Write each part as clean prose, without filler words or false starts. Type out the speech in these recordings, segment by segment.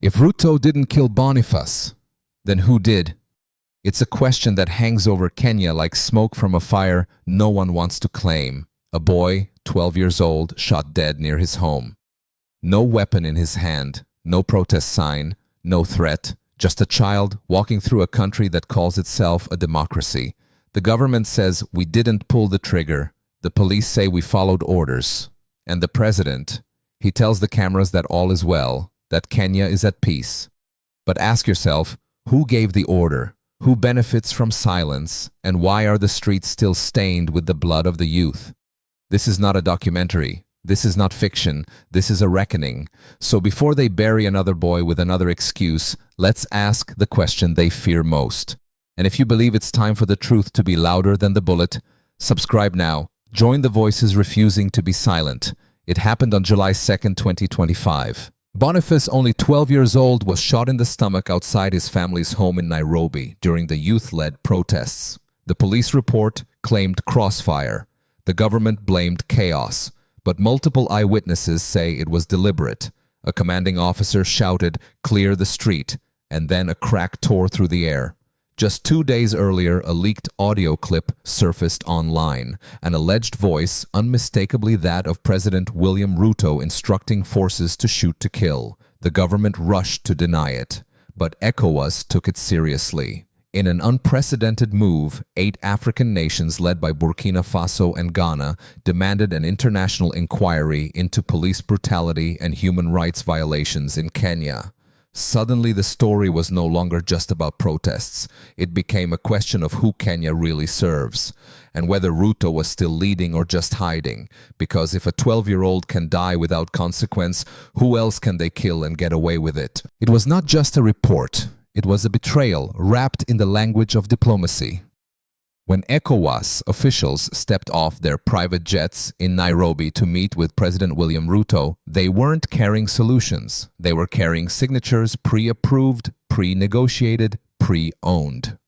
If Ruto didn't kill Boniface, then who did? It's a question that hangs over Kenya like smoke from a fire no one wants to claim. A boy, 12 years old, shot dead near his home. No weapon in his hand, no protest sign, no threat, just a child walking through a country that calls itself a democracy. The government says we didn't pull the trigger. The police say we followed orders. And the president, he tells the cameras that all is well, that Kenya is at peace. But ask yourself, who gave the order? Who benefits from silence? And why are the streets still stained with the blood of the youth? This is not a documentary. This is not fiction. This is a reckoning. So before they bury another boy with another excuse, let's ask the question they fear most. And if you believe it's time for the truth to be louder than the bullet, subscribe now. Join the voices refusing to be silent. It happened on July 2nd, 2025. Boniface, only 12 years old, was shot in the stomach outside his family's home in Nairobi during the youth-led protests. The police report claimed crossfire. The government blamed chaos, but multiple eyewitnesses say it was deliberate. A commanding officer shouted, "Clear the street," and then a crack tore through the air. Just 2 days earlier, a leaked audio clip surfaced online, an alleged voice, unmistakably that of President William Ruto, instructing forces to shoot to kill. The government rushed to deny it, but ECOWAS took it seriously. In an unprecedented move, 8 African nations led by Burkina Faso and Ghana demanded an international inquiry into police brutality and human rights violations in Kenya. Suddenly, the story was no longer just about protests. It became a question of who Kenya really serves, and whether Ruto was still leading or just hiding. Because if a 12-year-old can die without consequence, who else can they kill and get away with it? It was not just a report. It was a betrayal wrapped in the language of diplomacy. When ECOWAS officials stepped off their private jets in Nairobi to meet with President William Ruto, they weren't carrying solutions. They were carrying signatures pre-approved, pre-negotiated, pre-owned.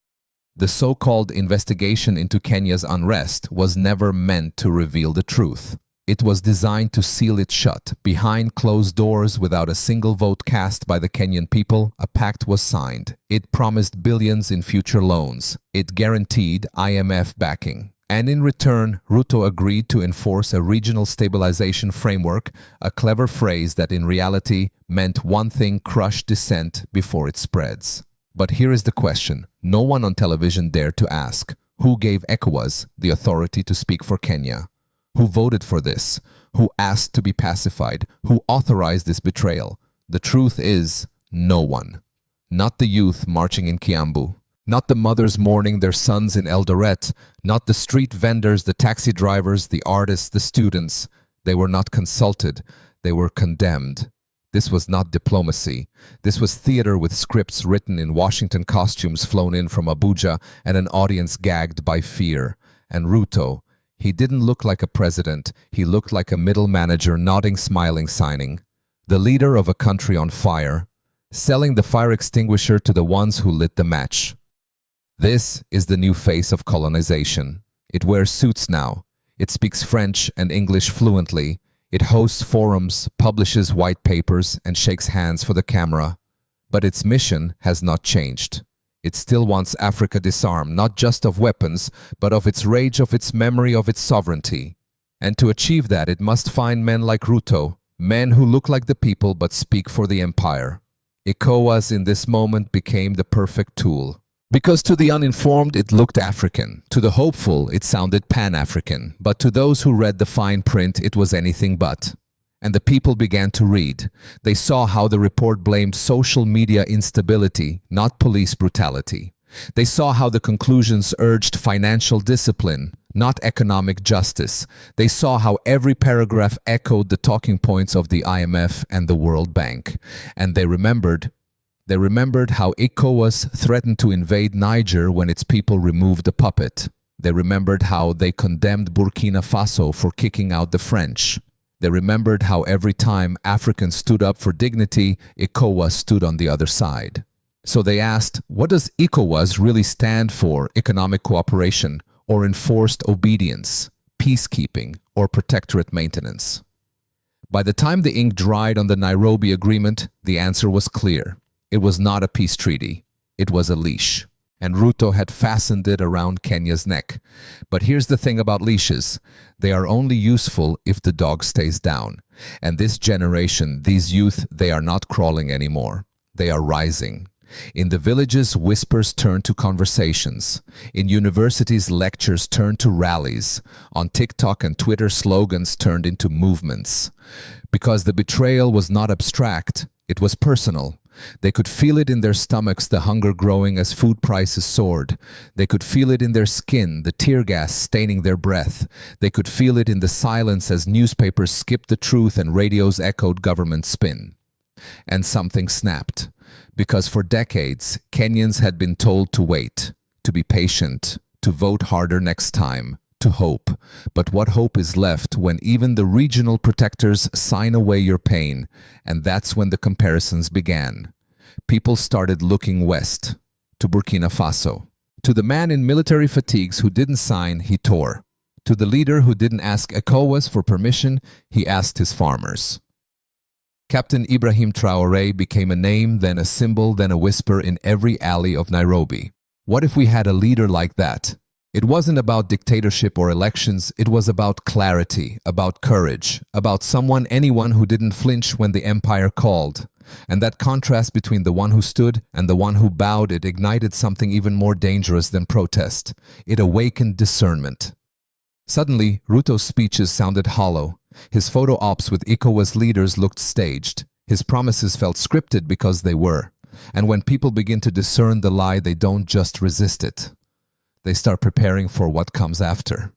The so-called investigation into Kenya's unrest was never meant to reveal the truth. It was designed to seal it shut. Behind closed doors, without a single vote cast by the Kenyan people, a pact was signed. It promised billions in future loans. It guaranteed IMF backing. And in return, Ruto agreed to enforce a regional stabilization framework, a clever phrase that in reality meant one thing: crush dissent before it spreads. But here is the question no one on television dared to ask. Who gave ECOWAS the authority to speak for Kenya? Who voted for this? Who asked to be pacified? Who authorized this betrayal? The truth is, no one. Not the youth marching in Kiambu. Not the mothers mourning their sons in Eldoret. Not the street vendors, the taxi drivers, the artists, the students. They were not consulted. They were condemned. This was not diplomacy. This was theater with scripts written in Washington costumes flown in from Abuja and an audience gagged by fear. And Ruto, he didn't look like a president. He looked like a middle manager, nodding, smiling, signing. The leader of a country on fire, selling the fire extinguisher to the ones who lit the match. This is the new face of colonization. It wears suits now. It speaks French and English fluently. It hosts forums, publishes white papers, and shakes hands for the camera. But its mission has not changed. It still wants Africa disarmed, not just of weapons, but of its rage, of its memory, of its sovereignty. And to achieve that, it must find men like Ruto, men who look like the people but speak for the empire. ECOWAS in this moment became the perfect tool. Because to the uninformed, it looked African. To the hopeful, it sounded Pan-African. But to those who read the fine print, it was anything but. And the people began to read. They saw how the report blamed social media instability, not police brutality. They saw how the conclusions urged financial discipline, not economic justice. They saw how every paragraph echoed the talking points of the IMF and the World Bank. And they remembered how ECOWAS threatened to invade Niger when its people removed the puppet. They remembered how they condemned Burkina Faso for kicking out the French. They remembered how every time Africans stood up for dignity, ECOWAS stood on the other side. So they asked, what does ECOWAS really stand for? Economic cooperation, or enforced obedience, peacekeeping, or protectorate maintenance? By the time the ink dried on the Nairobi Agreement, the answer was clear. It was not a peace treaty. It was a leash. And Ruto had fastened it around Kenya's neck. But here's the thing about leashes. They are only useful if the dog stays down. And this generation, these youth, they are not crawling anymore. They are rising. In the villages, whispers turn to conversations. In universities, lectures turn to rallies. On TikTok and Twitter, slogans turned into movements. Because the betrayal was not abstract, it was personal. They could feel it in their stomachs, the hunger growing as food prices soared. They could feel it in their skin, the tear gas staining their breath. They could feel it in the silence as newspapers skipped the truth and radios echoed government spin. And something snapped. Because for decades, Kenyans had been told to wait, to be patient, to vote harder next time, to hope. But what hope is left when even the regional protectors sign away your pain? And that's when the comparisons began. People started looking west, to Burkina Faso. To the man in military fatigues who didn't sign, he tore. To the leader who didn't ask ECOWAS for permission, he asked his farmers. Captain Ibrahim Traoré became a name, then a symbol, then a whisper in every alley of Nairobi. What if we had a leader like that? It wasn't about dictatorship or elections, it was about clarity, about courage, about anyone who didn't flinch when the empire called. And that contrast between the one who stood and the one who bowed, it ignited something even more dangerous than protest. It awakened discernment. Suddenly, Ruto's speeches sounded hollow. His photo ops with ECOWAS leaders looked staged. His promises felt scripted because they were. And when people begin to discern the lie, they don't just resist it. They start preparing for what comes after.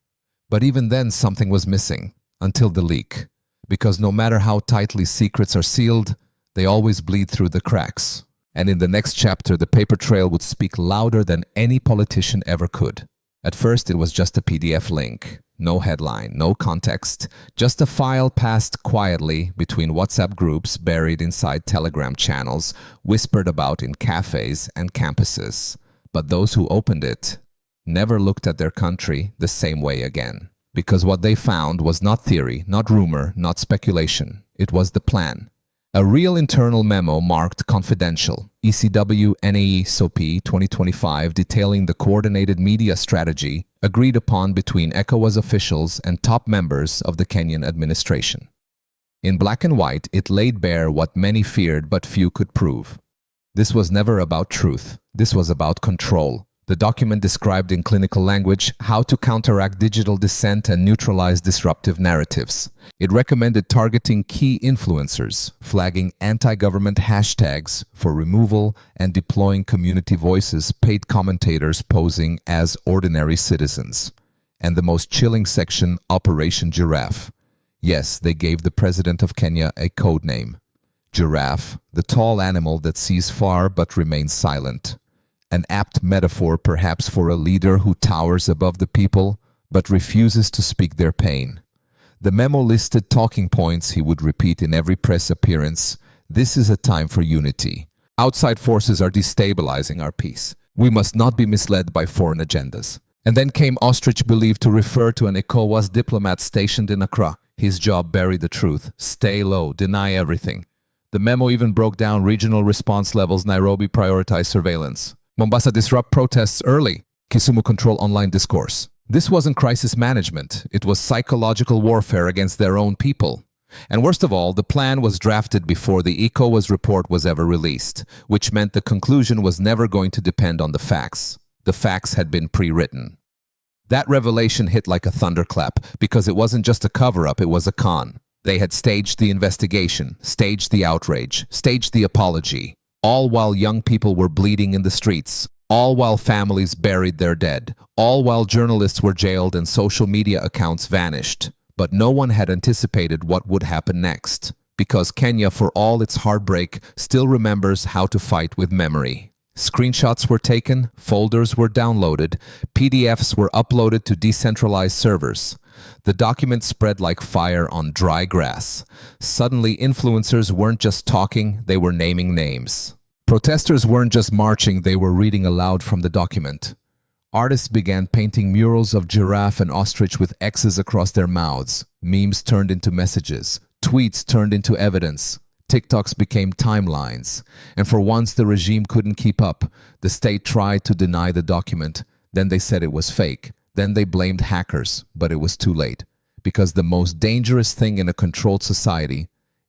But even then, something was missing, until the leak. Because no matter how tightly secrets are sealed, they always bleed through the cracks. And in the next chapter, the paper trail would speak louder than any politician ever could. At first, it was just a PDF link. No headline, no context, just a file passed quietly between WhatsApp groups buried inside Telegram channels, whispered about in cafes and campuses. But those who opened it never looked at their country the same way again. Because what they found was not theory, not rumor, not speculation. It was the plan. A real internal memo marked confidential, ECW NAEOP 2025, detailing the coordinated media strategy agreed upon between ECOWAS officials and top members of the Kenyan administration. In black and white, it laid bare what many feared but few could prove. This was never about truth. This was about control. The document described in clinical language how to counteract digital dissent and neutralize disruptive narratives. It recommended targeting key influencers, flagging anti-government hashtags for removal, and deploying community voices, paid commentators posing as ordinary citizens. And the most chilling section, Operation Giraffe. Yes, they gave the president of Kenya a code name. Giraffe, the tall animal that sees far but remains silent. An apt metaphor perhaps for a leader who towers above the people but refuses to speak their pain. The memo listed talking points he would repeat in every press appearance. This is a time for unity. Outside forces are destabilizing our peace. We must not be misled by foreign agendas. And then came Ostrich, believed to refer to an ECOWAS diplomat stationed in Accra. His job: bury the truth, stay low, deny everything. The memo even broke down regional response levels. Nairobi prioritized surveillance. Mombasa disrupt protests early. Kisumu control online discourse. This wasn't crisis management. It was psychological warfare against their own people. And worst of all, the plan was drafted before the ECOWAS report was ever released, which meant the conclusion was never going to depend on the facts. The facts had been pre-written. That revelation hit like a thunderclap, because it wasn't just a cover-up, it was a con. They had staged the investigation, staged the outrage, staged the apology, all while young people were bleeding in the streets, all while families buried their dead, all while journalists were jailed and social media accounts vanished. But no one had anticipated what would happen next, because Kenya, for all its heartbreak, still remembers how to fight with memory. Screenshots were taken, folders were downloaded, PDFs were uploaded to decentralized servers. The document spread like fire on dry grass. Suddenly, influencers weren't just talking, they were naming names. Protesters weren't just marching, they were reading aloud from the document. Artists began painting murals of Giraffe and Ostrich with X's across their mouths. Memes turned into messages. Tweets turned into evidence. TikToks became timelines. And for once the regime couldn't keep up. The state tried to deny the document. Then they said it was fake. Then they blamed hackers, but it was too late. Because the most dangerous thing in a controlled society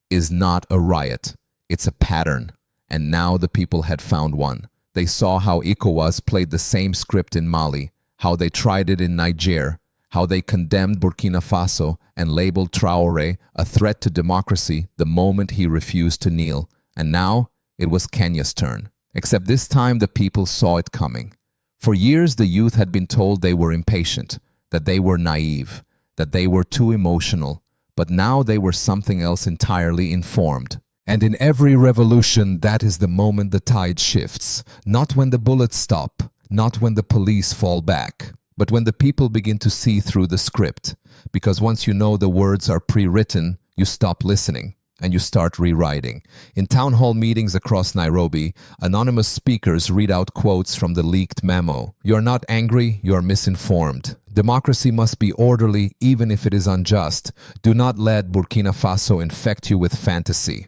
is not a riot. It's a pattern. And now the people had found one. They saw how ECOWAS played the same script in Mali, how they tried it in Niger, how they condemned Burkina Faso and labeled Traoré a threat to democracy the moment he refused to kneel. And now it was Kenya's turn. Except this time the people saw it coming. For years the youth had been told they were impatient, that they were naive, that they were too emotional, but now they were something else entirely: informed. And in every revolution, that is the moment the tide shifts. Not when the bullets stop, not when the police fall back, but when the people begin to see through the script. Because once you know the words are pre-written, you stop listening and you start rewriting. In town hall meetings across Nairobi, anonymous speakers read out quotes from the leaked memo. "You are not angry, you are misinformed. Democracy must be orderly even if it is unjust. Do not let Burkina Faso infect you with fantasy."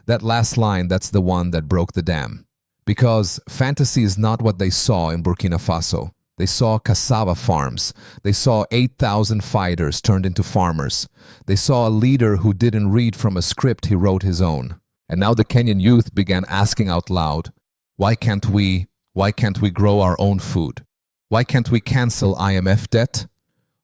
That last line, that's the one that broke the dam. Because fantasy is not what they saw in Burkina Faso. They saw cassava farms. They saw 8,000 fighters turned into farmers. They saw a leader who didn't read from a script, he wrote his own. And now the Kenyan youth began asking out loud, why can't we grow our own food? Why can't we cancel IMF debt?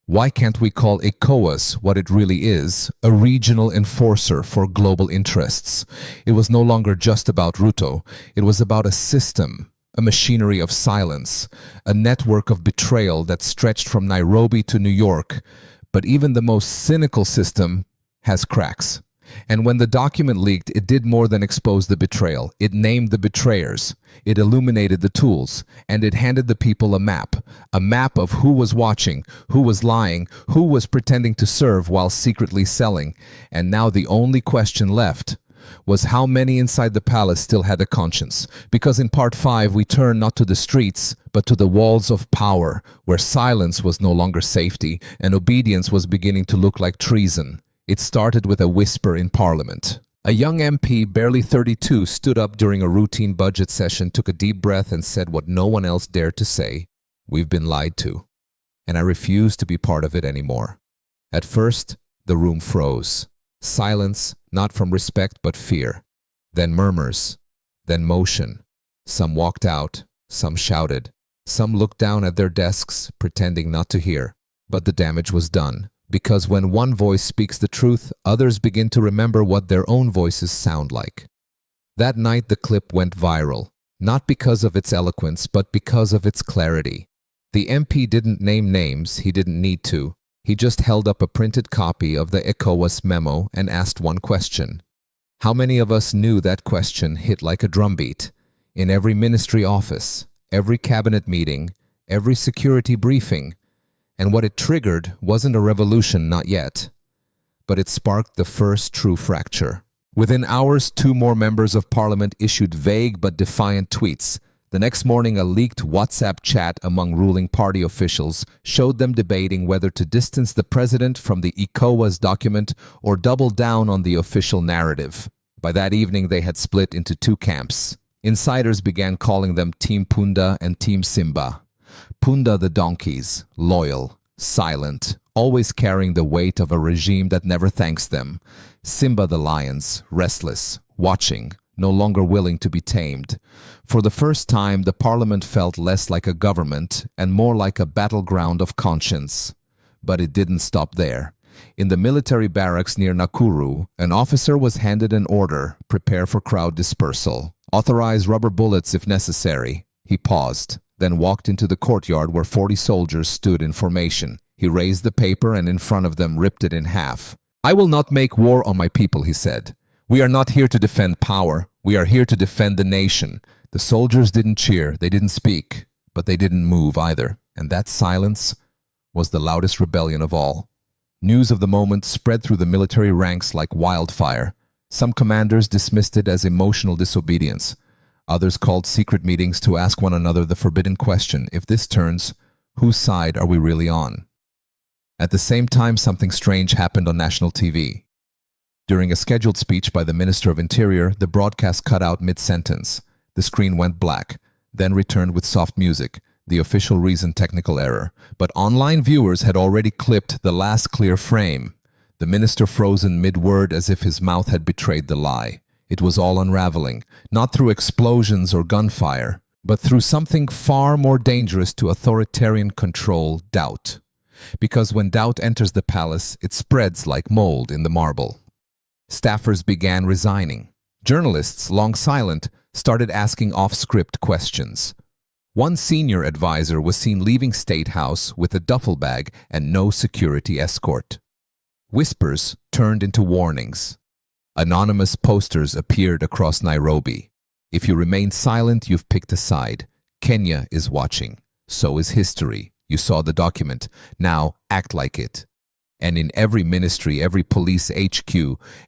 Why can't we call ECOWAS what it really is, a regional enforcer for global interests? It was no longer just about Ruto. It was about a system, a machinery of silence, a network of betrayal that stretched from Nairobi to New York. But even the most cynical system has cracks. And when the document leaked, it did more than expose the betrayal. It named the betrayers, it illuminated the tools, and it handed the people a map of who was watching, who was lying, who was pretending to serve while secretly selling. And now the only question left was how many inside the palace still had a conscience. Because in part 5, we turn not to the streets, but to the walls of power, where silence was no longer safety, and obedience was beginning to look like treason. It started with a whisper in Parliament. A young MP, barely 32, stood up during a routine budget session, took a deep breath and said what no one else dared to say: "We've been lied to, and I refuse to be part of it anymore." At first, the room froze. Silence, not from respect but fear. Then murmurs, then motion. Some walked out, some shouted. Some looked down at their desks, pretending not to hear. But the damage was done. Because when one voice speaks the truth, others begin to remember what their own voices sound like. That night the clip went viral, not because of its eloquence, but because of its clarity. The MP didn't name names, he didn't need to. He just held up a printed copy of the ECOWAS memo and asked one question. How many of us knew that question hit like a drumbeat? In every ministry office, every cabinet meeting, every security briefing. And what it triggered wasn't a revolution, not yet, but it sparked the first true fracture. Within hours, 2 more members of parliament issued vague but defiant tweets. The next morning, a leaked WhatsApp chat among ruling party officials showed them debating whether to distance the president from the ECOWAS document or double down on the official narrative. By that evening, they had split into 2 camps. Insiders began calling them Team Punda and Team Simba. Punda the donkeys, loyal, silent, always carrying the weight of a regime that never thanks them. Simba the lions, restless, watching, no longer willing to be tamed. For the first time, the parliament felt less like a government and more like a battleground of conscience. But it didn't stop there. In the military barracks near Nakuru, an officer was handed an order: prepare for crowd dispersal. Authorize rubber bullets if necessary. He paused, then walked into the courtyard where 40 soldiers stood in formation. He raised the paper and in front of them ripped it in half. "I will not make war on my people," he said. "We are not here to defend power. We are here to defend the nation." The soldiers didn't cheer, they didn't speak, but they didn't move either. And that silence was the loudest rebellion of all. News of the moment spread through the military ranks like wildfire. Some commanders dismissed it as emotional disobedience. Others called secret meetings to ask one another the forbidden question: if this turns, whose side are we really on? At the same time, something strange happened on national TV. During a scheduled speech by the Minister of Interior, the broadcast cut out mid-sentence. The screen went black, then returned with soft music. The official reason, technical error. But online viewers had already clipped the last clear frame. The minister frozen mid-word as if his mouth had betrayed the lie. It was all unraveling, not through explosions or gunfire, but through something far more dangerous to authoritarian control, doubt. Because when doubt enters the palace, it spreads like mold in the marble. Staffers began resigning. Journalists, long silent, started asking off-script questions. One senior advisor was seen leaving State House with a duffel bag and no security escort. Whispers turned into warnings. Anonymous posters appeared across Nairobi. If you remain silent, you've picked a side. Kenya is watching. So is history. You saw the document. Now act like it. And in every ministry, every police HQ,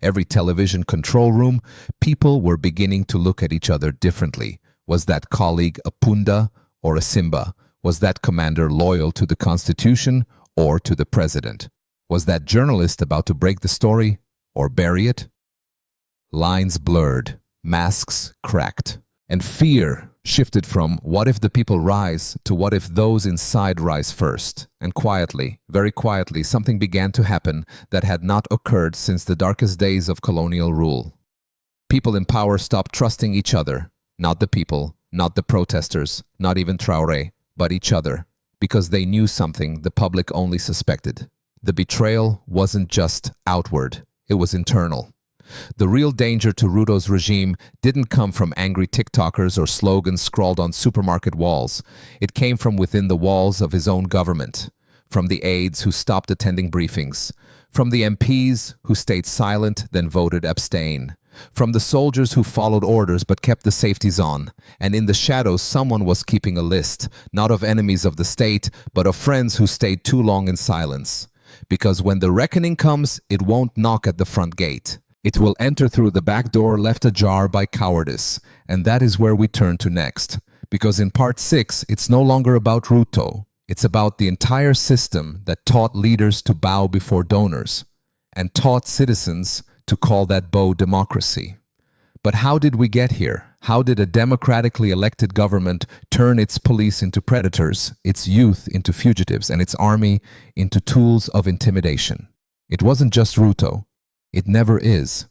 every television control room, people were beginning to look at each other differently. Was that colleague a Punda or a Simba? Was that commander loyal to the Constitution or to the president? Was that journalist about to break the story or bury it? Lines blurred, masks cracked, and fear shifted from what if the people rise to what if those inside rise first. And quietly, very quietly, something began to happen that had not occurred since the darkest days of colonial rule. People in power stopped trusting each other, not the people, not the protesters, not even Traoré, but each other, because they knew something the public only suspected. The betrayal wasn't just outward, it was internal. The real danger to Ruto's regime didn't come from angry TikTokers or slogans scrawled on supermarket walls. It came from within the walls of his own government, from the aides who stopped attending briefings, from the MPs who stayed silent then voted abstain, from the soldiers who followed orders but kept the safeties on. And in the shadows, someone was keeping a list, not of enemies of the state, but of friends who stayed too long in silence. Because when the reckoning comes, it won't knock at the front gate. It will enter through the back door left ajar by cowardice, and that is where we turn to next. Because in part 6, it's no longer about Ruto. It's about the entire system that taught leaders to bow before donors, and taught citizens to call that bow democracy. But how did we get here? How did a democratically elected government turn its police into predators, its youth into fugitives, and its army into tools of intimidation? It wasn't just Ruto. It never is,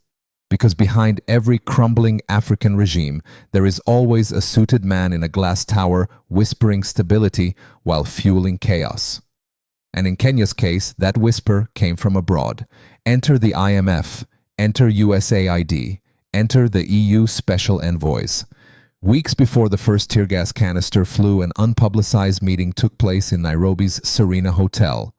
because behind every crumbling African regime, there is always a suited man in a glass tower whispering stability while fueling chaos. And in Kenya's case, that whisper came from abroad. Enter the IMF, enter USAID, enter the EU special envoys. Weeks before the first tear gas canister flew, an unpublicized meeting took place in Nairobi's Serena Hotel.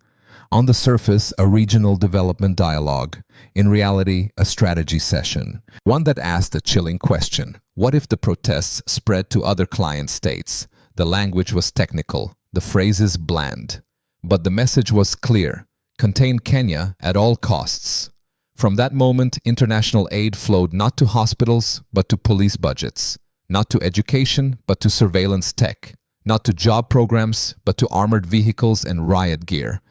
On the surface, a regional development dialogue. In reality, a strategy session. One that asked a chilling question. What if the protests spread to other client states? The language was technical, the phrases bland. But the message was clear. Contain Kenya at all costs. From that moment, international aid flowed not to hospitals, but to police budgets. Not to education, but to surveillance tech. Not to job programs, but to armored vehicles and riot gear.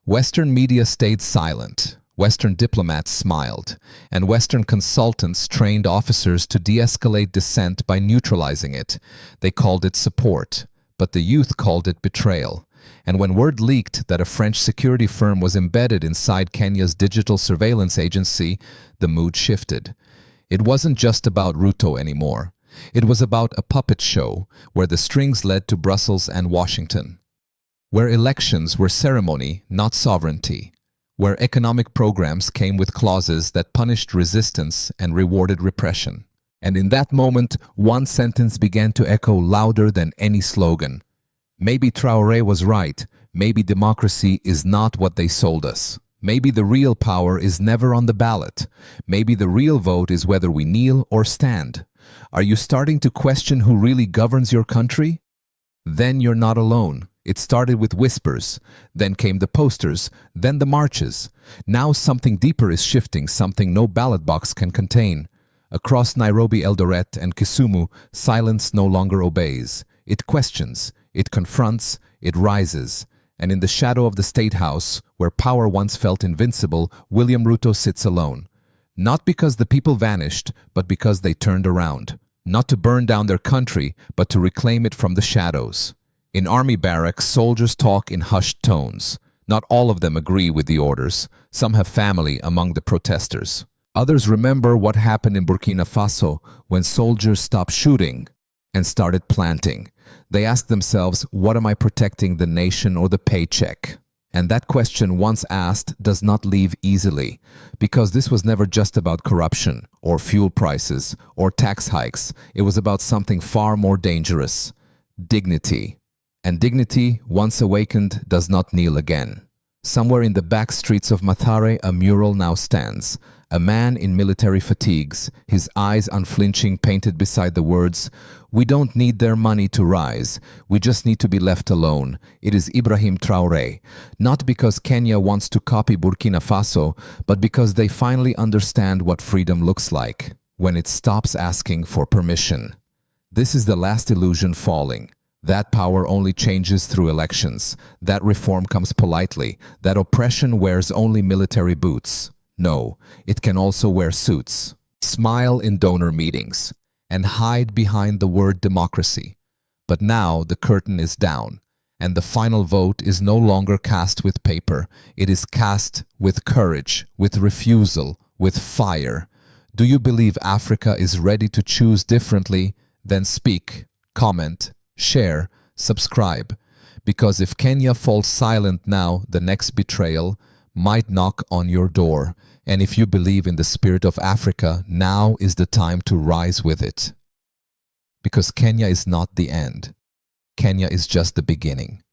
Western media stayed silent, Western diplomats smiled, and Western consultants trained officers to de-escalate dissent by neutralizing it. They called it support, but the youth called it betrayal. And when word leaked that a French security firm was embedded inside Kenya's digital surveillance agency, the mood shifted. It wasn't just about Ruto anymore. It was about a puppet show where the strings led to Brussels and Washington. Where elections were ceremony, not sovereignty. Where economic programs came with clauses that punished resistance and rewarded repression. And in that moment, one sentence began to echo louder than any slogan. Maybe Traoré was right. Maybe democracy is not what they sold us. Maybe the real power is never on the ballot. Maybe the real vote is whether we kneel or stand. Are you starting to question who really governs your country? Then you're not alone. It started with whispers, then came the posters, then the marches. Now something deeper is shifting, something no ballot box can contain. Across Nairobi, Eldoret, and Kisumu, silence no longer obeys. It questions, it confronts, it rises. And in the shadow of the State House, where power once felt invincible, William Ruto sits alone. Not because the people vanished, but because they turned around. Not to burn down their country, but to reclaim it from the shadows. In army barracks, soldiers talk in hushed tones. Not all of them agree with the orders. Some have family among the protesters. Others remember what happened in Burkina Faso when soldiers stopped shooting and started planting. They ask themselves, what am I protecting, the nation or the paycheck? And that question, once asked, does not leave easily, because this was never just about corruption or fuel prices or tax hikes. It was about something far more dangerous: dignity. And dignity, once awakened, does not kneel again. Somewhere in the back streets of Mathare, a mural now stands. A man in military fatigues, his eyes unflinching, painted beside the words, "We don't need their money to rise. We just need to be left alone." It is Ibrahim Traoré. Not because Kenya wants to copy Burkina Faso, but because they finally understand what freedom looks like when it stops asking for permission. This is the last illusion falling. That power only changes through elections. That reform comes politely. That oppression wears only military boots. No, it can also wear suits, smile in donor meetings, and hide behind the word democracy. But now the curtain is down, and the final vote is no longer cast with paper. It is cast with courage, with refusal, with fire. Do you believe Africa is ready to choose differently? Then speak, comment, share, subscribe. Because if Kenya falls silent now, the next betrayal might knock on your door. And if you believe in the spirit of Africa, now is the time to rise with it. Because Kenya is not the end. Kenya is just the beginning.